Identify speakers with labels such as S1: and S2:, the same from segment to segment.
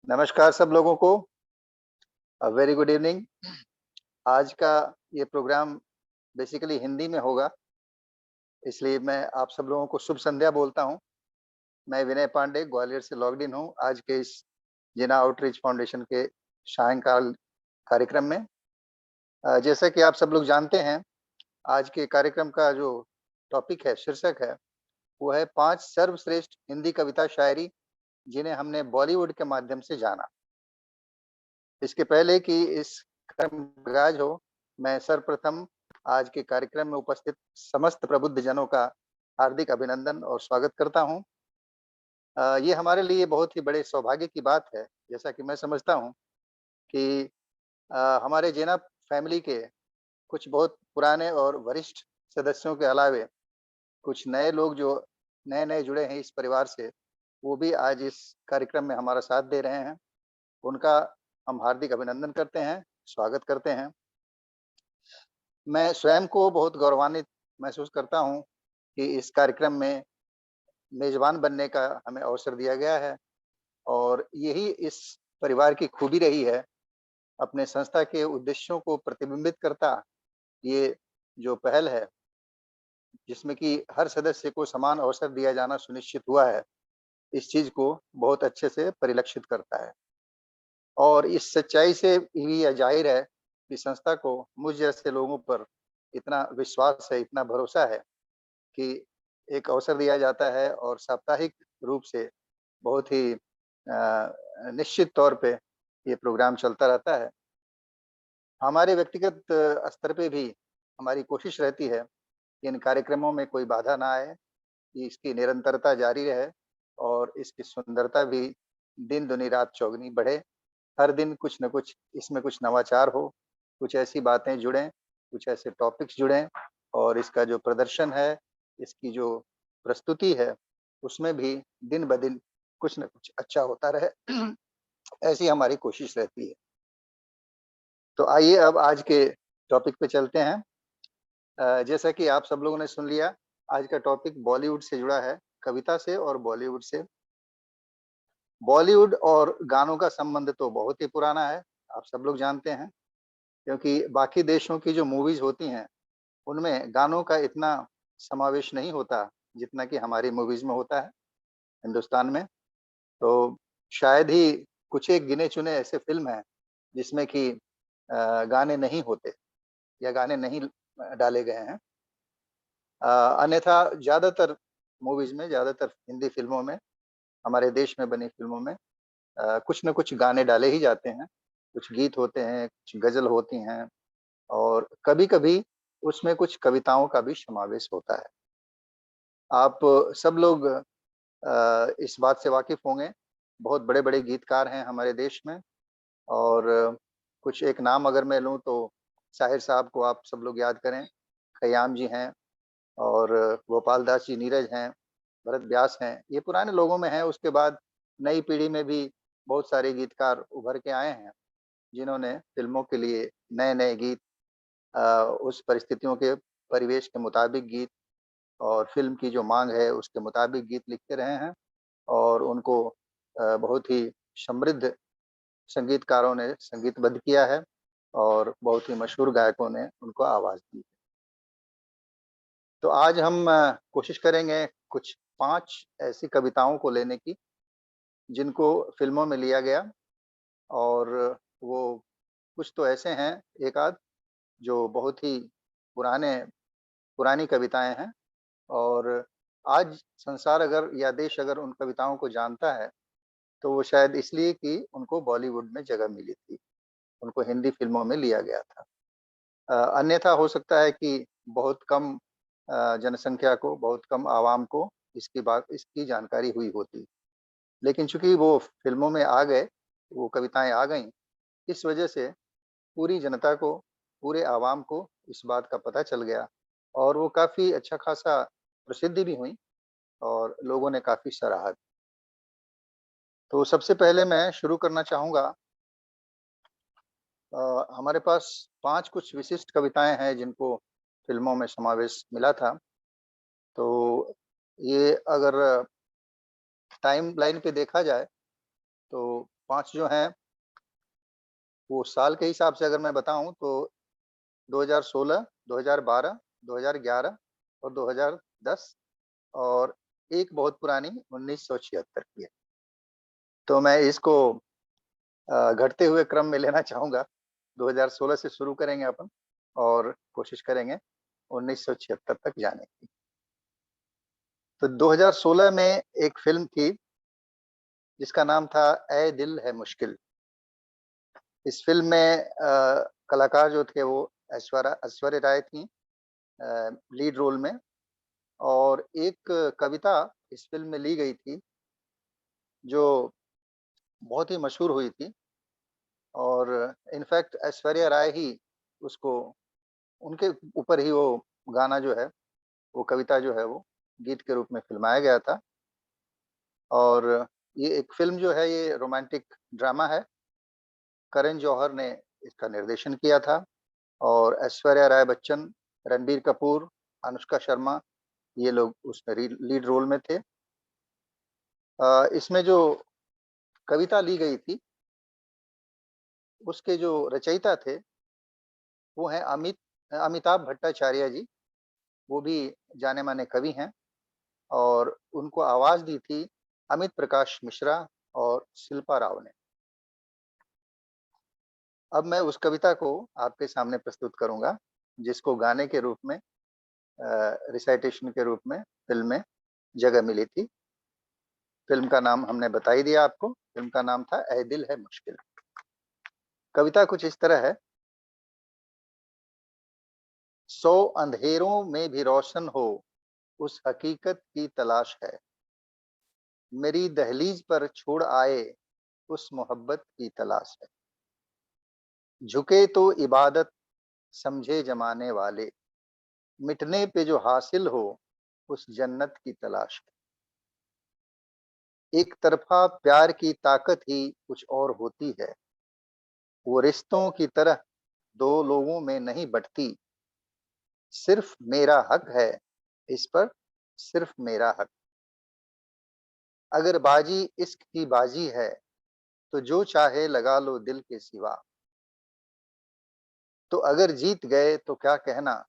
S1: नमस्कार सब लोगों को। Very good evening. आज का ये प्रोग्राम बेसिकली हिंदी में होगा, इसलिए मैं आप सब लोगों को शुभ संध्या बोलता हूँ। मैं विनय पांडे ग्वालियर से लॉग्ड इन हूँ आज के इस जिना आउटरीच फाउंडेशन के सायंकाल कार्यक्रम में। जैसा कि आप सब लोग जानते हैं, आज के कार्यक्रम का जो टॉपिक है, शीर्षक है, वो है 5 सर्वश्रेष्ठ हिंदी कविता शायरी जिन्हें हमने बॉलीवुड के माध्यम से जाना। इसके पहले कि इस कार्यक्रम का आगाज हो, मैं सर्वप्रथम आज के कार्यक्रम में उपस्थित समस्त प्रबुद्ध जनों का हार्दिक अभिनंदन और स्वागत करता हूं। ये हमारे लिए बहुत ही बड़े सौभाग्य की बात है, जैसा कि मैं समझता हूं कि हमारे जेना फैमिली के कुछ बहुत पुराने और वरिष्ठ सदस्यों के अलावे कुछ नए लोग जो नए-नए जुड़े हैं इस परिवार से, वो भी आज इस कार्यक्रम में हमारा साथ दे रहे हैं। उनका हम हार्दिक अभिनंदन करते हैं, स्वागत करते हैं। मैं स्वयं को बहुत गौरवान्वित महसूस करता हूँ कि इस कार्यक्रम में मेज़बान बनने का हमें अवसर दिया गया है और यही इस परिवार की खूबी रही है। अपने संस्था के उद्देश्यों को प्रतिबिंबित करता ये जो पहल है, जिसमें कि हर सदस्य को समान अवसर दिया जाना सुनिश्चित हुआ है, इस चीज़ को बहुत अच्छे से परिलक्षित करता है। और इस सच्चाई से भी यह ज़ाहिर है कि संस्था को मुझ जैसे लोगों पर इतना विश्वास है, इतना भरोसा है कि एक अवसर दिया जाता है और साप्ताहिक रूप से बहुत ही निश्चित तौर पे ये प्रोग्राम चलता रहता है। हमारे व्यक्तिगत स्तर पे भी हमारी कोशिश रहती है कि इन कार्यक्रमों में कोई बाधा ना आए, कि इसकी निरंतरता जारी रहे और इसकी सुंदरता भी दिन दुनी रात चौगुनी बढ़े। हर दिन कुछ न कुछ इसमें कुछ नवाचार हो, कुछ ऐसी बातें जुड़ें, कुछ ऐसे टॉपिक्स जुड़ें और इसका जो प्रदर्शन है, इसकी जो प्रस्तुति है, उसमें भी दिन-ब-दिन कुछ न कुछ अच्छा होता रहे। ऐसी हमारी कोशिश रहती है। तो आइए अब आज के टॉपिक पे चलते हैं। जैसा कि आप सब लोगों ने सुन लिया, आज का टॉपिक बॉलीवुड से जुड़ा है, कविता से और बॉलीवुड से। बॉलीवुड और गानों का संबंध तो बहुत ही पुराना है, आप सब लोग जानते हैं, क्योंकि बाकी देशों की जो मूवीज़ होती हैं, उनमें गानों का इतना समावेश नहीं होता, जितना कि हमारी मूवीज़ में होता है, हिंदुस्तान में। तो शायद ही कुछ एक गिने-चुने ऐसे फ़िल्म हैं, जिसमें कि गाने नहीं होते या गाने नहीं डाले गए हैं। अन्यथा ज़्यादातर मूवीज़ में, ज़्यादातर हिंदी फ़िल्मों में, हमारे देश में बनी फ़िल्मों में कुछ न कुछ गाने डाले ही जाते हैं। कुछ गीत होते हैं, कुछ गज़ल होती हैं और कभी-कभी उसमें कुछ कविताओं का भी समावेश होता है। आप सब लोग इस बात से वाकिफ़ होंगे, बहुत बड़े-बड़े गीतकार हैं हमारे देश में और कुछ एक नाम अगर मैं लूँ तो शाहिर साहब को आप सब लोग याद करें, खयाम जी हैं और गोपाल दास जी नीरज हैं, भरत व्यास हैं, ये पुराने लोगों में हैं। उसके बाद नई पीढ़ी में भी बहुत सारे गीतकार उभर के आए हैं, जिन्होंने फ़िल्मों के लिए नए-नए गीत उस परिस्थितियों के परिवेश के मुताबिक गीत और फ़िल्म की जो माँग है, उसके मुताबिक गीत लिखते रहे हैं और उनको बहुत ही समृद्ध संगीतकारों ने संगीतबद्ध किया है और बहुत ही मशहूर गायकों ने उनको आवाज़ दी। तो आज हम कोशिश करेंगे कुछ 5 ऐसी कविताओं को लेने की, जिनको फ़िल्मों में लिया गया और वो कुछ तो ऐसे हैं, एक आध जो बहुत ही पुराने पुरानी कविताएँ हैं और आज संसार अगर या देश अगर उन कविताओं को जानता है, तो वो शायद इसलिए कि उनको बॉलीवुड में जगह मिली थी, उनको हिंदी फ़िल्मों में लिया गया था। अन्यथा हो सकता है कि बहुत कम जनसंख्या को, बहुत कम आवाम को इसकी जानकारी हुई होती। लेकिन चूँकि वो फ़िल्मों में आ गए, वो कविताएँ आ गईं, इस वजह से पूरी जनता को, पूरे आवाम को इस बात का पता चल गया और वो काफ़ी अच्छा खासा प्रसिद्धि भी हुईं और लोगों ने काफ़ी सराहा। तो सबसे पहले मैं शुरू करना चाहूँगा। हमारे पास 5 कुछ विशिष्ट कविताएँ हैं जिनको फ़िल्मों में समावेश मिला था। तो ये अगर टाइमलाइन पे देखा जाए, तो 5 जो हैं वो साल के हिसाब से अगर मैं बताऊं तो 2016, 2012, 2011 और 2010, और एक बहुत पुरानी 1976 की है। तो मैं इसको घटते हुए क्रम में लेना चाहूंगा। 2016 से शुरू करेंगे अपन और कोशिश करेंगे 1976 तक जाने की। तो 2016 में एक फिल्म थी जिसका नाम था ए दिल है मुश्किल। इस फिल्म में कलाकार जो थे वो ऐश्वर्या राय थी लीड रोल में, और एक कविता इस फिल्म में ली गई थी जो बहुत ही मशहूर हुई थी, और इनफैक्ट ऐश्वर्या राय ही उसको, उनके ऊपर ही वो गाना जो है, वो कविता जो है वो गीत के रूप में फिल्माया गया था। और ये एक फिल्म जो है ये रोमांटिक ड्रामा है। करण जौहर ने इसका निर्देशन किया था, और ऐश्वर्या राय बच्चन, रणबीर कपूर, अनुष्का शर्मा, ये लोग उसमें लीड रोल में थे। इसमें जो कविता ली गई थी उसके जो रचयिता थे वो हैं अमिताभ भट्टाचार्य जी। वो भी जाने माने कवि हैं, और उनको आवाज दी थी अमित प्रकाश मिश्रा और शिल्पा राव ने। अब मैं उस कविता को आपके सामने प्रस्तुत करूंगा जिसको गाने के रूप में, रिसाइटेशन के रूप में फिल्म में जगह मिली थी। फिल्म का नाम हमने बता ही दिया आपको, फिल्म का नाम था ए दिल है मुश्किल। कविता कुछ इस तरह है। 100 अंधेरों में भी रोशन हो उस हकीकत की तलाश है, मेरी दहलीज पर छोड़ आए उस मोहब्बत की तलाश है, झुके तो इबादत समझे जमाने वाले, मिटने पे जो हासिल हो उस जन्नत की तलाश है। एक तरफा प्यार की ताकत ही कुछ और होती है, वो रिश्तों की तरह दो लोगों में नहीं बंटती, सिर्फ मेरा हक है इस पर, सिर्फ मेरा हक। अगर बाजी इश्क की बाजी है तो जो चाहे लगा लो दिल के सिवा, तो अगर जीत गए तो क्या कहना,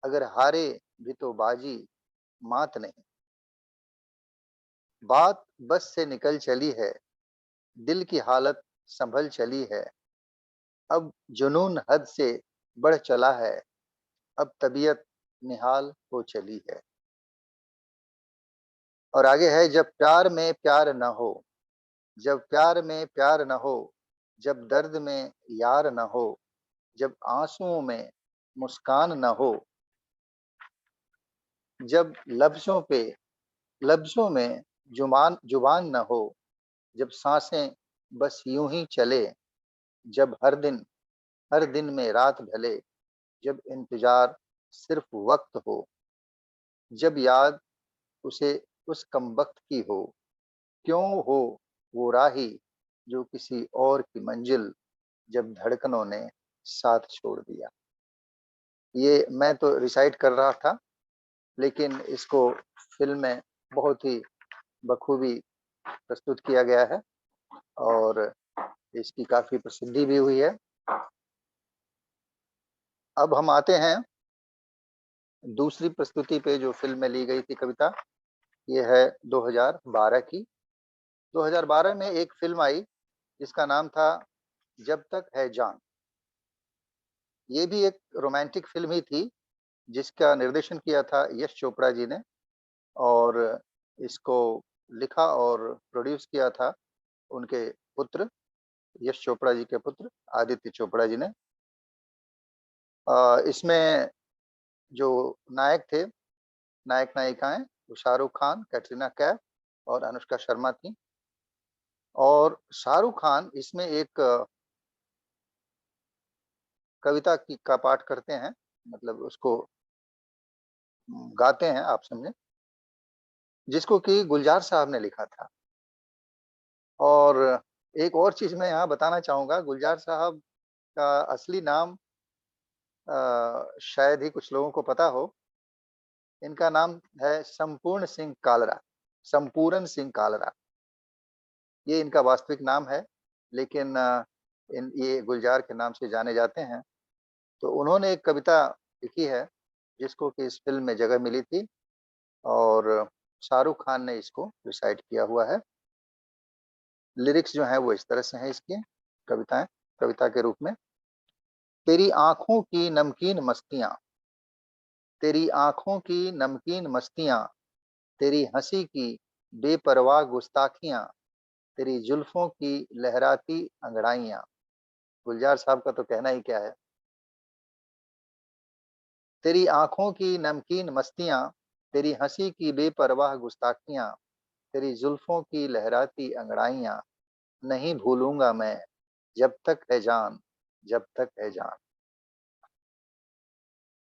S1: अगर हारे भी तो बाजी मात नहीं। बात बस से निकल चली है, दिल की हालत संभल चली है, अब जुनून हद से बढ़ चला है, अब तबीयत निहाल हो चली है। और आगे है, जब प्यार में प्यार न हो, जब प्यार में प्यार न हो, जब दर्द में यार न हो, जब आंसुओं में मुस्कान न हो, जब लफ्जों में जुबान न हो, जब सांसें बस यूं ही चले, जब हर दिन में रात ढले, जब इंतजार सिर्फ वक्त हो, जब याद उसे उस कमबख्त की हो, क्यों हो वो राही जो किसी और की मंजिल, जब धड़कनों ने साथ छोड़ दिया। ये मैं तो रिसाइट कर रहा था, लेकिन इसको फिल्म में बहुत ही बखूबी प्रस्तुत किया गया है, और इसकी काफी प्रसिद्धि भी हुई है। अब हम आते हैं दूसरी प्रस्तुति पे जो फिल्म में ली गई थी कविता। ये है 2012 की। 2012 में एक फिल्म आई जिसका नाम था जब तक है जान। ये भी एक रोमांटिक फिल्म ही थी जिसका निर्देशन किया था यश चोपड़ा जी ने, और इसको लिखा और प्रोड्यूस किया था उनके पुत्र, यश चोपड़ा जी के पुत्र आदित्य चोपड़ा जी ने। इसमें जो नायक थे, नायक नायिकाएं, वो शाहरुख खान, कैटरीना कैफ और अनुष्का शर्मा थी। और शाहरुख खान इसमें एक कविता की का पाठ करते हैं, मतलब उसको गाते हैं, आप समझे, जिसको कि गुलजार साहब ने लिखा था। और एक और चीज मैं यहाँ बताना चाहूंगा, गुलजार साहब का असली नाम शायद ही कुछ लोगों को पता हो। इनका नाम है संपूर्ण सिंह कालरा, संपूर्ण सिंह कालरा, ये इनका वास्तविक नाम है। लेकिन ये गुलजार के नाम से जाने जाते हैं। तो उन्होंने एक कविता लिखी है जिसको कि इस फिल्म में जगह मिली थी, और शाहरुख खान ने इसको रिसाइट किया हुआ है। लिरिक्स जो है वो इस तरह से हैं इसकी, कविताएं कविता के रूप में। तेरी आंखों की नमकीन मस्तियां, तेरी आंखों की नमकीन मस्तियां, तेरी हंसी की बेपरवाह गुस्ताखियां, तेरी जुल्फों की लहराती अंगड़ाइयां। गुलजार साहब का तो कहना ही क्या है। तेरी आंखों की नमकीन मस्तियां, तेरी हंसी की बेपरवाह गुस्ताखियां, तेरी जुल्फों की लहराती अंगड़ाइयां, नहीं भूलूंगा मैं जब तक है जान, जब तक है जान।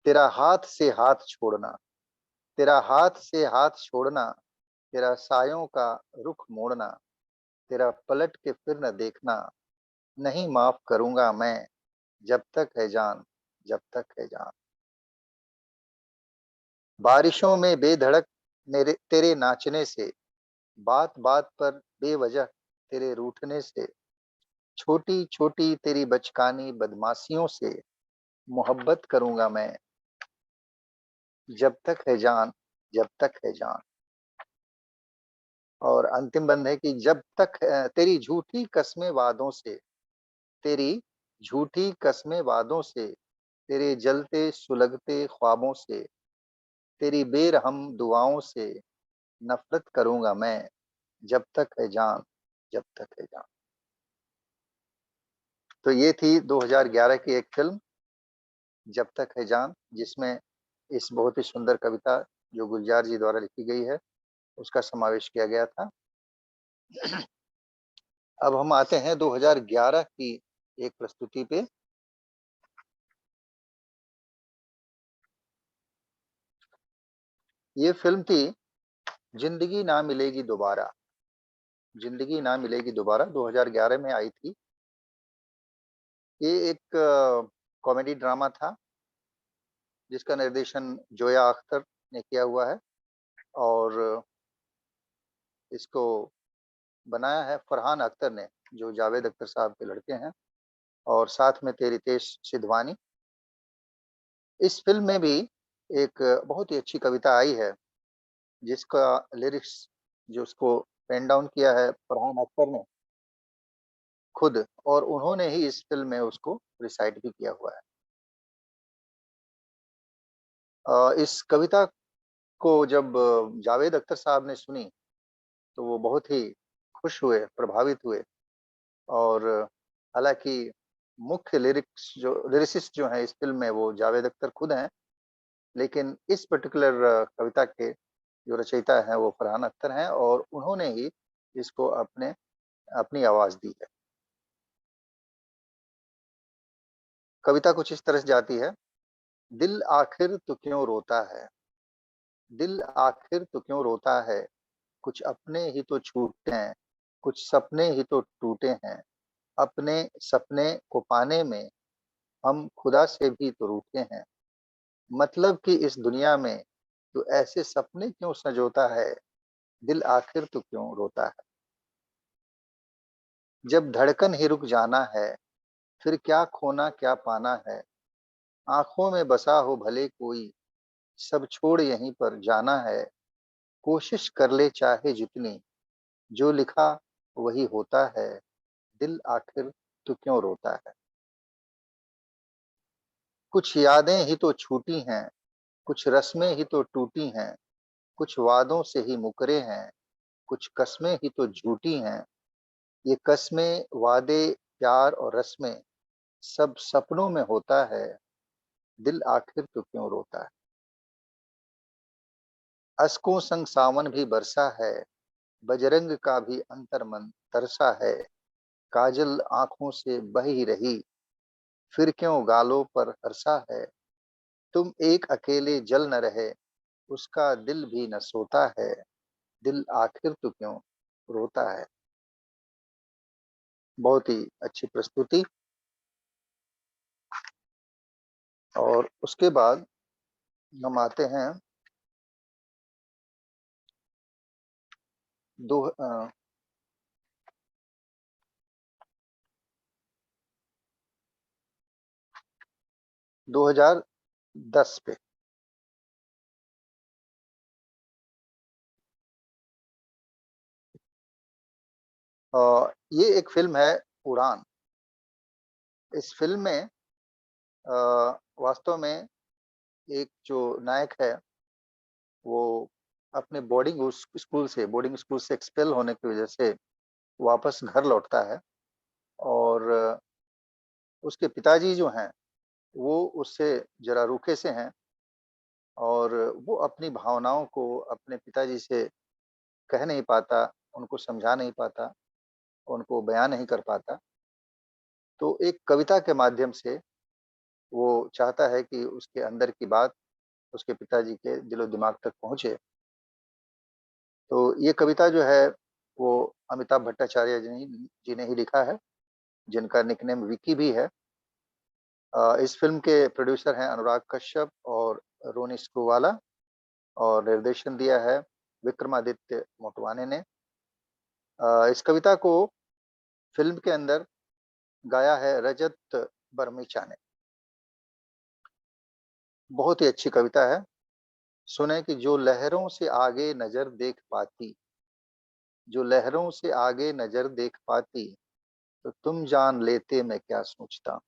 S1: तेरा हाथ से हाथ छोड़ना, तेरा हाथ से हाथ छोड़ना, तेरा सायों का रुख मोड़ना, तेरा पलट के फिर न देखना, नहीं माफ करूंगा मैं जब तक है जान, जब तक है जान। बारिशों में बेधड़क मेरे तेरे नाचने से, बात बात पर बेवजह तेरे रूठने से, छोटी छोटी तेरी बचकानी बदमाशियों से मोहब्बत करूंगा मैं जब तक है जान, जब तक है जान। और अंतिम बंद है कि जब तक तेरी झूठी कस्में वादों से, तेरी झूठी कस्में वादों से, तेरे जलते सुलगते ख्वाबों से, तेरी बेरहम दुआओं से नफरत करूंगा मैं जब तक है जान, जब तक है जान। तो ये थी 2011 की एक फिल्म जब तक है जान, जिसमें इस बहुत ही सुंदर कविता जो गुलजार जी द्वारा लिखी गई है उसका समावेश किया गया था। अब हम आते हैं 2011 की एक प्रस्तुति पे। ये फिल्म थी जिंदगी ना मिलेगी दोबारा। जिंदगी ना मिलेगी दोबारा 2011 में आई थी। ये एक कॉमेडी ड्रामा था जिसका निर्देशन जोया अख्तर ने किया हुआ है, और इसको बनाया है फरहान अख्तर ने, जो जावेद अख्तर साहब के लड़के हैं, और साथ में थे रितेश सिद्धवानी। इस फिल्म में भी एक बहुत ही अच्छी कविता आई है जिसका लिरिक्स जो उसको पेन डाउन किया है फरहान अख्तर ने खुद, और उन्होंने ही इस फिल्म में उसको रिसाइट भी किया हुआ है। इस कविता को जब जावेद अख्तर साहब ने सुनी तो वो बहुत ही खुश हुए, प्रभावित हुए। और हालांकि मुख्य लिरिसिस्ट जो है इस फिल्म में वो जावेद अख्तर खुद हैं, लेकिन इस पर्टिकुलर कविता के जो रचयिता हैं वो फरहान अख्तर हैं, और उन्होंने ही इसको अपनी आवाज दी है। कविता कुछ इस तरह से जाती है। दिल आखिर तो क्यों रोता है, दिल आखिर तो क्यों रोता है, कुछ अपने ही तो छूटे हैं, कुछ सपने ही तो टूटे हैं, अपने सपने को पाने में हम खुदा से भी तो रूठे हैं, मतलब कि इस दुनिया में तो ऐसे सपने क्यों संजोता है, दिल आखिर तो क्यों रोता है। जब धड़कन ही रुक जाना है, फिर क्या खोना क्या पाना है, आंखों में बसा हो भले कोई, सब छोड़ यहीं पर जाना है, कोशिश कर ले चाहे जितनी, जो लिखा वही होता है, दिल आखिर तो क्यों रोता है। कुछ यादें ही तो छूटी हैं, कुछ रस्में ही तो टूटी हैं, कुछ वादों से ही मुकरे हैं, कुछ कस्में ही तो झूठी हैं, ये कस्में वादे प्यार और रस्में सब सपनों में होता है, दिल आखिर तो क्यों रोता है। अश्कों संग सावन भी बरसा है, बजरंग का भी अंतर मन तरसा है, काजल आंखों से बह ही रही, फिर क्यों गालों पर हर्षा है, तुम एक अकेले जल न रहे, उसका दिल भी न सोता है, दिल आखिर तो क्यों रोता है। बहुत ही अच्छी प्रस्तुति। और उसके बाद हम आते हैं दो 2010 पे। ये एक फ़िल्म है उड़ान। इस फ़िल्म में वास्तव में एक जो नायक है, वो अपने बोर्डिंग स्कूल से एक्सपेल होने की वजह से वापस घर लौटता है और उसके पिताजी जो हैं, वो उससे ज़रा रूखे से हैं और वो अपनी भावनाओं को अपने पिताजी से कह नहीं पाता, उनको समझा नहीं पाता, उनको बयाँ नहीं कर पाता। तो एक कविता के माध्यम से वो चाहता है कि उसके अंदर की बात उसके पिताजी के दिलो-दिमाग तक पहुँचे। तो ये कविता जो है, वो अमिताभ भट्टाचार्य जी ने ही लिखा है, जिनका निकनेम विकी भी है। इस फ़िल्म के प्रोड्यूसर हैं अनुराग कश्यप और रोनी स्क्रूवाला और निर्देशन दिया है विक्रमादित्य मोटवाने ने। इस कविता को फ़िल्म के अंदर गाया है रजत बरमीचा ने। बहुत ही अच्छी कविता है। सुने कि जो लहरों से आगे नज़र देख पाती, जो लहरों से आगे नज़र देख पाती, तो तुम जान लेते मैं क्या सोचता।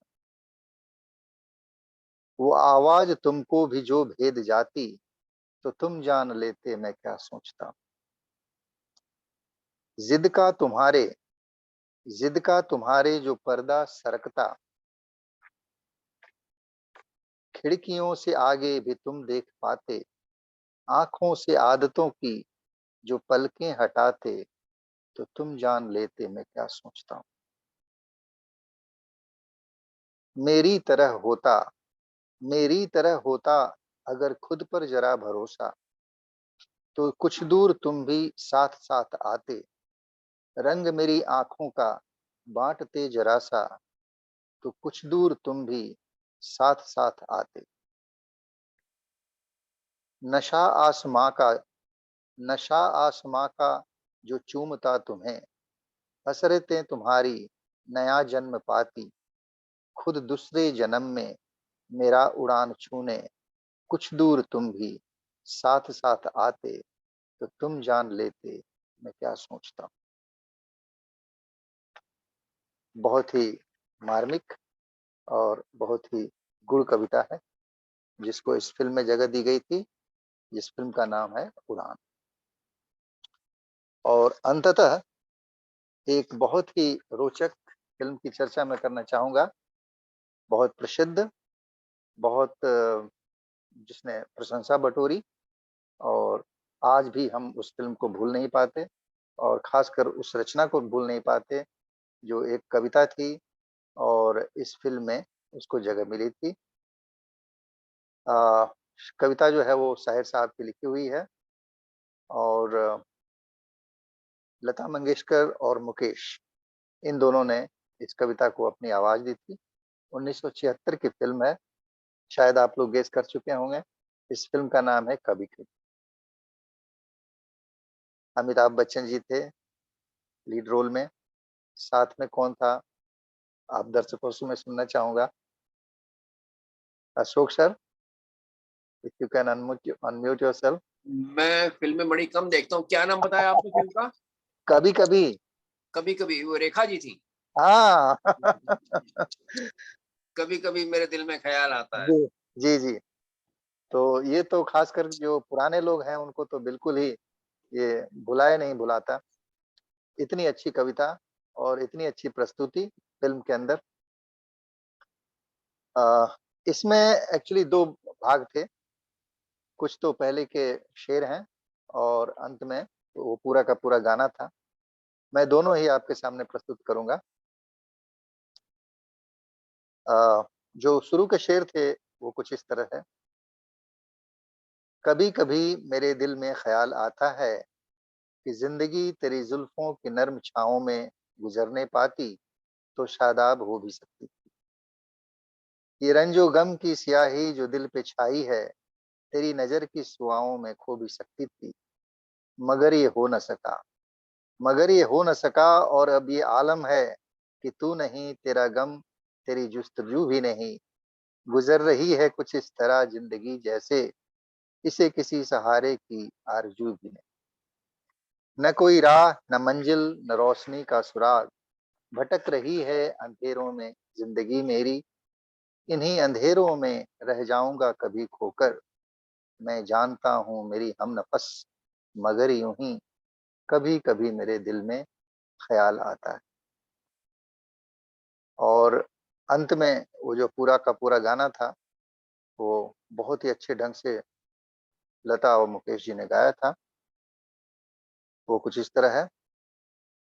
S1: वो आवाज़ तुमको भी जो भेद जाती, तो तुम जान लेते मैं क्या सोचता। ज़िद का तुम्हारे ज़िद का तुम्हारे जो पर्दा सरकता, खिड़कियों से आगे भी तुम देख पाते, आँखों से आदतों की जो पलकें हटाते, तो तुम जान लेते मैं क्या सोचता। मेरी तरह होता मेरी तरह होता अगर खुद पर ज़रा भरोसा, तो कुछ दूर तुम भी साथ-साथ आते। रंग मेरी आँखों का बाँटते ज़रा-सा, तो कुछ दूर तुम भी साथ-साथ आते। नशा आसमाँ का नशा आसमाँ का जो चूमता तुम्हें, हसरतें तुम्हारी नया जन्म पाती। खुद दूसरे जन्म में मेरा उड़ान छूने, कुछ दूर तुम भी साथ-साथ आते, तो तुम जान लेते मैं क्या सोचता। बहुत ही मार्मिक और बहुत ही गूढ़ कविता है, जिसको इस फ़िल्म में जगह दी गई थी, जिस फ़िल्म का नाम है उड़ान। और अंततः एक बहुत ही रोचक फ़िल्म की चर्चा मैं करना चाहूँगा, बहुत प्रसिद्ध, बहुत जिसने प्रशंसा बटोरी और आज भी हम उस फ़िल्म को भूल नहीं पाते और ख़ासकर उस रचना को भूल नहीं पाते, जो एक कविता थी और इस फ़िल्म में उसको जगह मिली थी। अ, कविता जो है वो शाहिर साहब की लिखी हुई है और लता मंगेशकर और मुकेश, इन दोनों ने इस कविता को अपनी आवाज़ दी थी। 1976 की फ़िल्म है, शायद आप लोग गेस कर चुके होंगे। इस फ़िल्म का नाम है कभी कभी। अमिताभ बच्चन जी थे लीड रोल में, साथ में कौन था? आप दर्शकों से मैं सुनना चाहूँगा। Ashok sir, if you can unmute yourself.
S2: मैं फ़िल्में बड़ी कम देखता हूँ। क्या नाम बताया आपने फ़िल्म का?
S1: कभी कभी।
S2: कभी-कभी वो रेखा जी थी।
S1: हाँ।
S2: कभी-कभी मेरे दिल में ख़्याल आता है।
S1: जी, जी, जी। तो ये तो खासकर जो पुराने लोग हैं उनको तो बिल्कुल ही ये भुलाए नहीं भुलाता। इतनी अच्छी कविता और इतनी अच्छी प्रस्तुति फ़िल्म के अंदर। इसमें एक्चुअली 2 भाग थे। कुछ तो पहले के शेर हैं और अंत में वो पूरा का पूरा गाना था। मैं दोनों ही आपके सामने प्रस्तुत करूँगा। जो शुरू के शेर थे वो कुछ इस तरह है। कभी-कभी मेरे दिल में ख़्याल आता है कि ज़िंदगी तेरी ज़ुल्फ़ों की नर्म छाँवों में गुज़रने पाती तो शादाब हो भी सकती थी। ये रंजो गम की स्याही जो दिल पे छाई है, तेरी नज़र की सुआहों में खो भी सकती थी, मगर ये हो न सका। मगर ये हो न सका और अब ये आलम है कि तू नहीं, तेरा गम, तेरी जुस्तजू भी नहीं। गुजर रही है कुछ इस तरह जिंदगी जैसे इसे किसी सहारे की आरजू भी नहीं। न कोई राह, न मंजिल, न रोशनी का सुराग, भटक रही है अंधेरों में जिंदगी मेरी। इन्हीं अंधेरों में रह जाऊंगा कभी खोकर। मैं जानता हूँ मेरी हमनफस, मगर यूं ही कभी कभी मेरे दिल में ख्याल आता है। और अंत में वो जो पूरा का पूरा गाना था, वो बहुत ही अच्छे ढंग से लता और मुकेश जी ने गाया था। वो कुछ इस तरह है।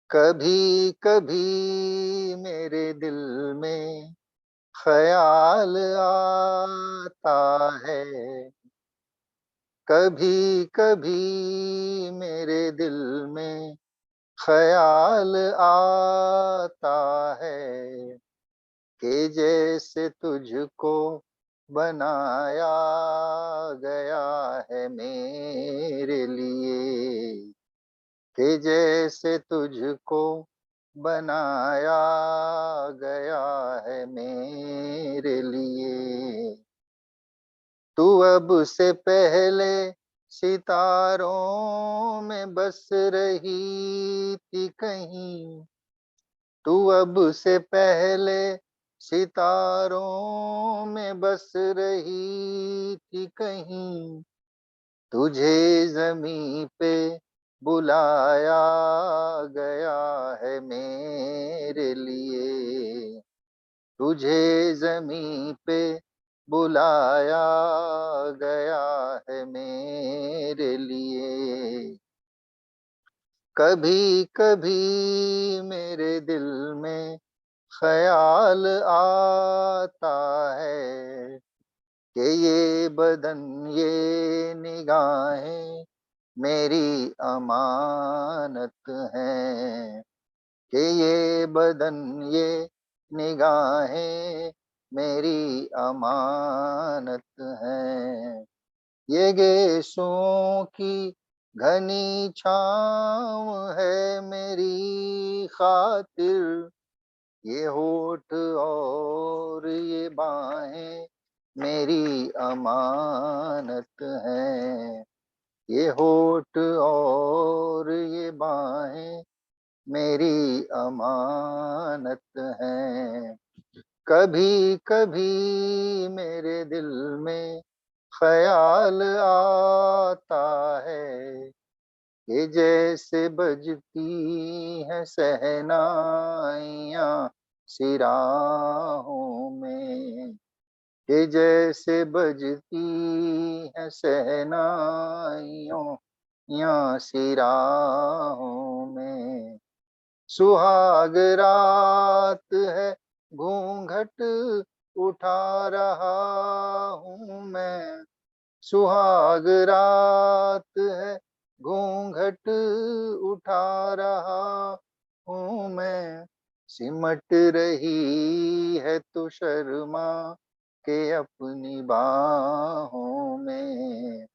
S1: कभी कभी मेरे दिल में ख्याल आता है, कभी कभी मेरे दिल में ख्याल आता है कि जैसे तुझको बनाया गया है मेरे लिए, कि जैसे तुझको बनाया गया है मेरे लिए। तू अब से पहले सितारों में बस रही थी कहीं, तू अब से पहले सितारों में बस रही थी कहीं। तुझे जमी पे बुलाया गया है मेरे लिए, तुझे जमी पे बुलाया गया है मेरे लिए। कभी कभी मेरे दिल में ख्याल आता है कि ये बदन ये निगाहें मेरी अमानत हैं, कि ये बदन ये निगाहें मेरी अमानत हैं। ये गेसों की घनी छाँव है मेरी खातिर, ये होठ और ये बाहें मेरी अमानत हैं। ये होठ और ये बाहें मेरी अमानत हैं। कभी कभी मेरे दिल में ख्याल आता है कि जैसे बजती है शहनाइयाँ सिराहों में, कि जैसे बजती है शहनाइयों या सिराहों में। सुहाग रात है घूंघट उठा रहा हूँ मैं, सुहाग रात है घूंघट उठा रहा हूँ मैं। सिमट रही है तू शर्मा के अपनी बाहों में,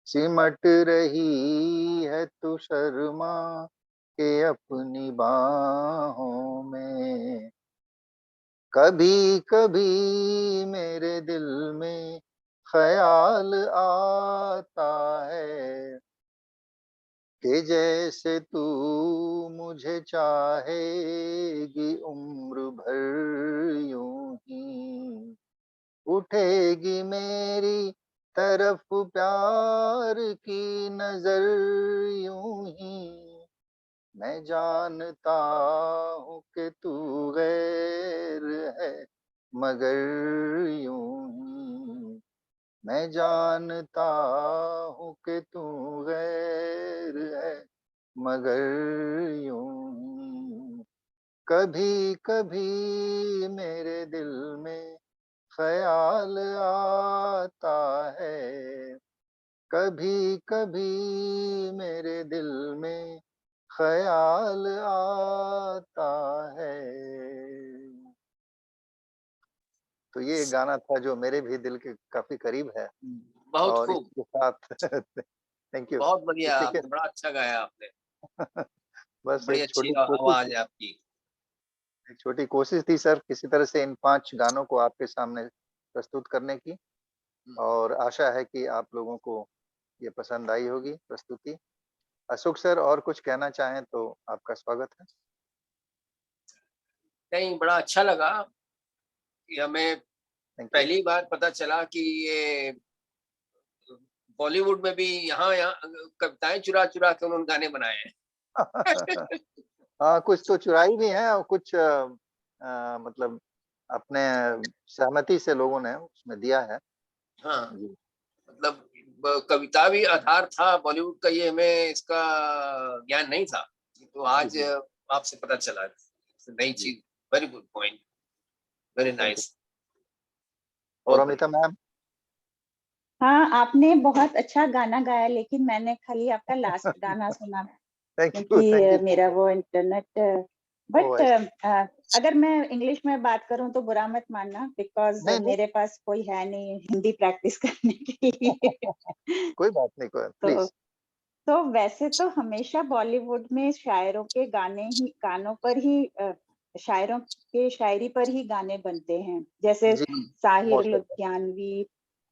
S1: सिमट रही है तू शर्मा के अपनी बाहों में। कभी कभी मेरे दिल में ख्याल आता है कि जैसे तू मुझे चाहेगी उम्र भर यूं ही, उठेगी मेरी तरफ प्यार की नजर यूं ही। मैं जानता हूँ कि तू गैर है मगर यूं ही, मैं जानता हूँ कि तू गैर है मगर यूं ही। कभी कभी मेरे दिल में ख्याल आता है, कभी कभी मेरे दिल में ख्याल आता है। तो ये एक गाना था जो मेरे भी दिल के काफी करीब है।
S2: बहुत
S1: और
S2: खूब,
S1: इसके साथ थैंक यू।
S2: बहुत बढ़िया,
S1: इसी के
S2: आपने बड़ा अच्छा गाया आपने,
S1: बस
S2: बड़ी
S1: एक
S2: अच्छी
S1: छोटी कोशिश,
S2: आवाज़ है आपकी।
S1: एक छोटी कोशिश थी सर किसी तरह से इन 5 गानों को आपके सामने प्रस्तुत करने की, और आशा है कि आप लोगों को ये पसंद आई होगी प्रस्तुति। अशोक सर और कुछ कहना चाहें तो आपका स्वागत है।
S2: नहीं, बड़ा अच्छा लगा कि हमें
S1: थैंक यू।
S2: पहली बार पता चला कि ये बॉलीवुड में भी यहाँ कविताएं चुरा-चुरा के उन्होंने गाने बनाए हैं।
S1: हाँ, कुछ तो चुराई भी हैं और कुछ मतलब अपने सहमति से लोगों ने उसमें दिया है।
S2: हाँ,
S1: जी,
S2: मतलब कविता भी आधार था बॉलीवुड का, ये हमें इसका ज्ञान नहीं था। तो
S1: जी,
S2: आज
S1: जी,
S2: आपसे पता चला, नई
S1: जी,
S2: चीज़। Very good point, very
S1: thank you.
S2: Nice.
S1: और
S2: बहुत
S1: अमिता
S2: बढ़िया।
S1: मैम?
S3: हाँ, आपने बहुत अच्छा गाना गाया, लेकिन मैंने खाली आपका लास्ट गाना सुना,
S1: थैंक यू,
S3: क्योंकि
S1: थैंक यू।
S3: मेरा वो इंटरनेट।
S1: ओह!
S3: बट
S1: ऐसा?
S3: अगर मैं इंग्लिश में बात करूं तो बुरा मत मानना, बिकॉज
S1: नहीं, नहीं,
S3: मेरे पास कोई है नहीं हिंदी प्रैक्टिस करने के लिए।
S1: कोई बात नहीं, कोई
S3: तो
S1: प्लीज़।
S3: तो वैसे तो हमेशा बॉलीवुड में शायरों के गानों पर ही शायरों के शायरी पर ही गाने बनते हैं, जैसे
S1: जी,
S3: Sahir
S1: most welcome.
S3: Ludhianvi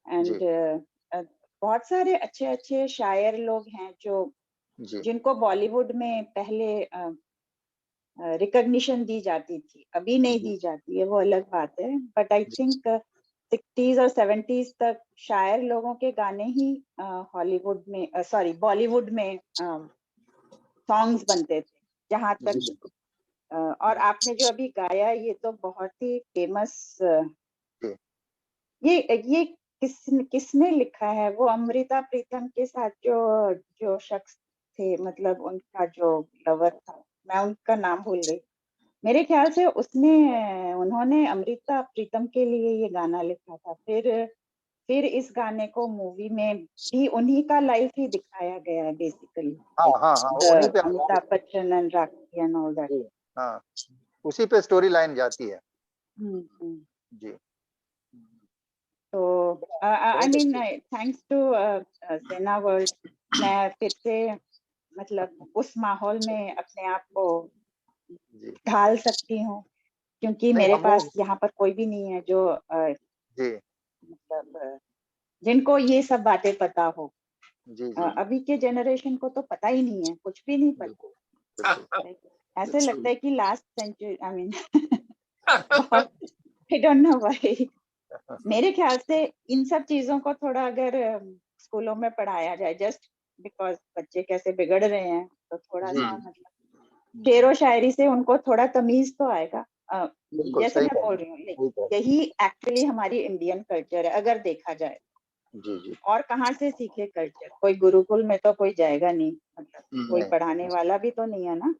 S1: ji,
S3: and बहुत सारे अच्छे अच्छे शायर लोग हैं जो
S1: जी,
S3: जिनको बॉलीवुड में पहले रिकॉग्निशन दी जाती थी, अभी नहीं
S1: जी,
S3: दी जाती है, वो अलग बात है। But I
S1: ji,
S3: think 60s और 70s तक शायर लोगों के गाने ही हॉलीवुड में, सॉरी, बॉलीवुड में सॉन्ग्स बनते थे, जहां
S1: जी,
S3: तक
S1: बिल्कुल।
S3: और आपने जो अभी गाया ये तो बहुत ही फेमस।
S1: जी,
S3: ये किसने लिखा है? वो अमृता प्रीतम के साथ जो जो शख्स थे, मतलब उनका जो लवर था, मैं उनका नाम भूल गई। मेरे ख्याल से उन्होंने अमृता प्रीतम के लिए ये गाना लिखा था। फिर इस गाने को मूवी में भी उन्हीं का लाइफ ही दिखाया गया है, बेसिकली,
S1: हाँ, हाँ, हाँ, उन्हीं
S3: लाइक
S1: पे आधारित।
S3: Amitabh Bachchan and Rakhi and all that.
S1: जी, हाँ, उसी पे स्टोरी लाइन जाती है।
S3: हम्म।
S1: जी,
S3: तो आई
S1: बहुत
S3: मीन,
S1: अच्छी।
S3: थैंक्स टू सेना वर्ल्ड, मैं फिर से, मतलब, उस माहौल में अपने आप को
S1: जी,
S3: ढाल सकती हूँ, क्योंकि
S1: नहीं
S3: मेरे
S1: हम
S3: पास
S1: लोग।
S3: यहाँ पर कोई भी नहीं है जो
S1: जी,
S3: मतलब जिनको ये सब बातें पता हो।
S1: जी, जी,
S3: अभी के जनरेशन को तो पता ही नहीं है, कुछ भी नहीं
S1: बिल्कुल,
S3: पता।
S1: बिल्कुल।
S3: ऐसे
S2: ट्रू।
S3: लगता है कि लास्ट सेंचुरी, आई मीन, बहुत, आई डोंट नो व्हाई। मेरे ख्याल से इन सब चीजों को थोड़ा अगर स्कूलों में पढ़ाया जाए, जस्ट बिकॉज बच्चे कैसे बिगड़ रहे हैं, तो थोड़ा
S1: जी,
S3: सा,
S1: जी,
S3: मतलब, शेरो शायरी से उनको थोड़ा तमीज तो आएगा।
S1: बिल्कुल
S3: जैसे
S1: सही
S3: मैं
S1: कहा,
S3: बोल रही हूँ,
S1: सही कहा।
S3: यही एक्चुअली हमारी इंडियन कल्चर है, अगर देखा जाए।
S1: जी, जी,
S3: और कहाँ से सीखे कल्चर? कोई गुरुकुल में तो कोई जाएगा नहीं, मतलब कोई
S1: नहीं,
S3: पढ़ाने वाला भी तो नहीं है ना।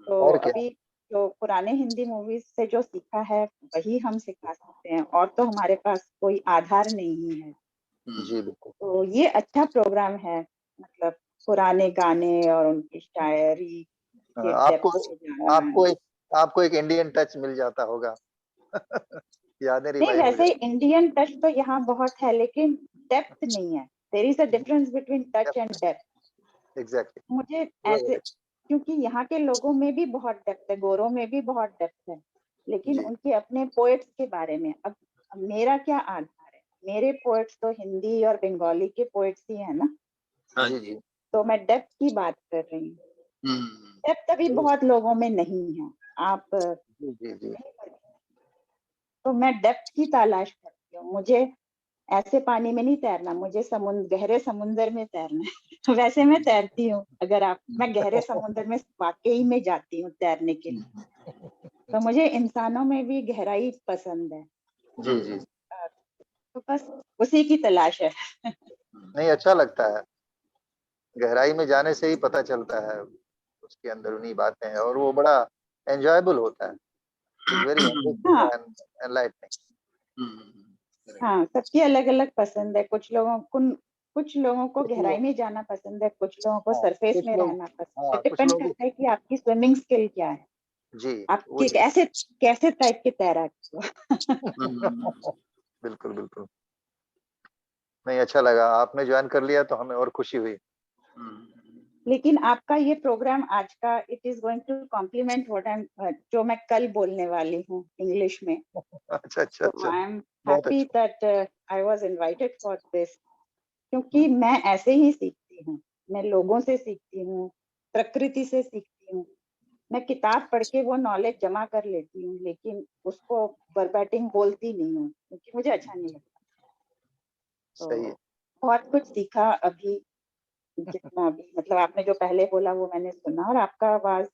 S3: तो
S1: और क्या?
S3: अभी जो पुराने हिंदी मूवीज से जो सीखा है वही हम सिखा सकते हैं, और तो हमारे पास कोई आधार नहीं है।
S1: जी, बिल्कुल।
S3: तो ये अच्छा प्रोग्राम है, मतलब पुराने गाने और उनकी शायरी के
S1: आपको
S3: डेप्थ से जाना है।
S1: आपको एक इंडियन टच मिल जाता होगा। यादें
S3: नहीं,
S1: रिवाइव हो
S3: वैसे
S1: जाती।
S3: इंडियन टच तो यहाँ बहुत है, लेकिन डेप्थ नहीं है। There is a difference between touch and depth.
S1: Exactly.
S3: मुझे
S1: वही
S3: ऐसे,
S1: है।
S3: क्योंकि यहाँ के लोगों में भी बहुत डेप्थ है, गोरों में भी बहुत डेप्थ है, लेकिन
S1: जी,
S3: उनके अपने पोएट्स के बारे में। अब मेरा क्या आधार है? मेरे पोएट्स तो हिंदी और बंगाली के पोएट्स ही है ना।
S2: हाँ
S1: जी,
S2: जी।
S1: जी,
S3: तो मैं डेप्थ की बात कर रही हूँ।
S2: हम्म।
S3: डेप्थ अभी
S1: सही।
S3: बहुत लोगों में नहीं है। आप
S1: जी, जी, जी,
S3: नहीं पढ़ते। तो मैं डेप्थ की तलाश करती हूँ। मुझे ऐसे पानी में नहीं तैरना, मुझे गहरे समुंदर में तैरना है। वैसे मैं तैरती हूँ, अगर आप, मैं गहरे समुंदर में वाकई में जाती हूँ तैरने के लिए। तो मुझे इंसानों में भी गहराई पसंद है।
S1: जी, जी।
S3: तो बस उसी की तलाश है।
S1: नहीं, अच्छा लगता है। गहराई में जाने से ही पता चलता है, उसके अंदरूनी बातें हैं और वो बड़ा एन्जॉयबल होता है। इट्स वेरी एनरिचिंग
S3: हाँ,
S1: एंड एनलाइटनिंग।
S3: हाँ, सबकी अलग अलग पसंद है। कुछ लोगों को
S1: कुछ
S3: गहराई
S1: लोग।
S3: में जाना पसंद है, कुछ लोगों को
S1: हाँ,
S3: सरफेस
S1: कुछ
S3: में
S1: लोग।
S3: रहना पसंद है।
S1: हाँ, कुछ
S3: डिपेंड
S1: लोग।
S3: करता है कि आपकी स्विमिंग स्किल क्या है,
S1: जी,
S3: आपकी
S1: वही।
S3: कैसे कैसे टाइप के तैराक हो।
S1: बिल्कुल, बिल्कुल। नहीं, अच्छा लगा, आपने जॉइन कर लिया तो हमें और खुशी हुई।
S3: लेकिन आपका ये प्रोग्राम आज का it is going to complement what I am जो मैं कल बोलने वाली हूँ इंग्लिश में।
S1: अच्छा, अच्छा,
S3: तो
S1: अच्छा।
S3: आई एम
S1: बहुत
S3: हैप्पी
S1: अच्छा।
S3: That I was invited for this, क्योंकि मैं ऐसे ही सीखती हूँ। मैं लोगों से सीखती हूँ, प्रकृति से सीखती हूँ। मैं किताब पढ़ के वो नॉलेज जमा कर लेती हूँ, लेकिन उसको वर्बैटिम बोलती नहीं हूँ, क्योंकि मुझे अच्छा नहीं लगता।
S1: सही है।
S3: तो बहुत कुछ सीखा अभी, जितना भी मतलब आपने जो पहले बोला वो मैंने सुना, और आपका आवाज,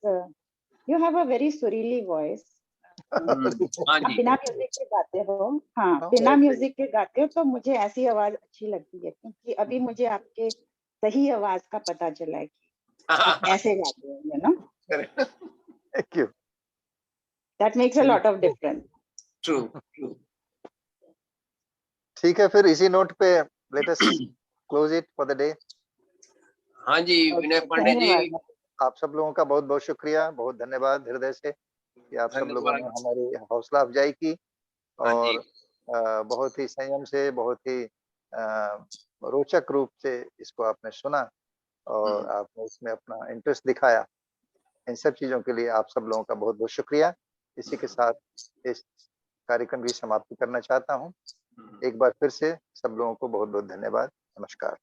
S3: यू हैव अ वेरी सुरीली वॉइस।
S2: हाँ
S3: आप
S2: जी।
S3: बिना म्यूजिक के गाते हो, हाँ
S1: हाँ,
S3: बिना
S1: ऐसे ही।
S3: म्यूजिक के गाते हो, तो मुझे ऐसी आवाज अच्छी लगती है, क्योंकि अभी मुझे आपके सही आवाज का पता चला है कि आप ऐसे गाते हो, you know,
S1: thank you.
S3: That makes a lot of difference.
S2: True true.
S1: ठीक है, फिर इसी नोट पे let us close it for the day.
S2: हाँ जी विनय पांडे जी,
S3: धन्यवाद।
S1: आप सब लोगों का बहुत बहुत शुक्रिया, बहुत धन्यवाद हृदय से कि आप सब लोगों ने
S2: धन्यवाद।
S1: हमारी हौसला अफजाई की
S2: हाँ जी।
S1: और बहुत ही संयम से, बहुत ही रोचक रूप से इसको आपने सुना और आपने इसमें अपना इंटरेस्ट दिखाया। इन सब चीज़ों के लिए आप सब लोगों का बहुत बहुत शुक्रिया। इसी के साथ इस कार्यक्रम की समाप्ति करना चाहता हूँ। एक बार फिर से सब लोगों को बहुत बहुत धन्यवाद। नमस्कार।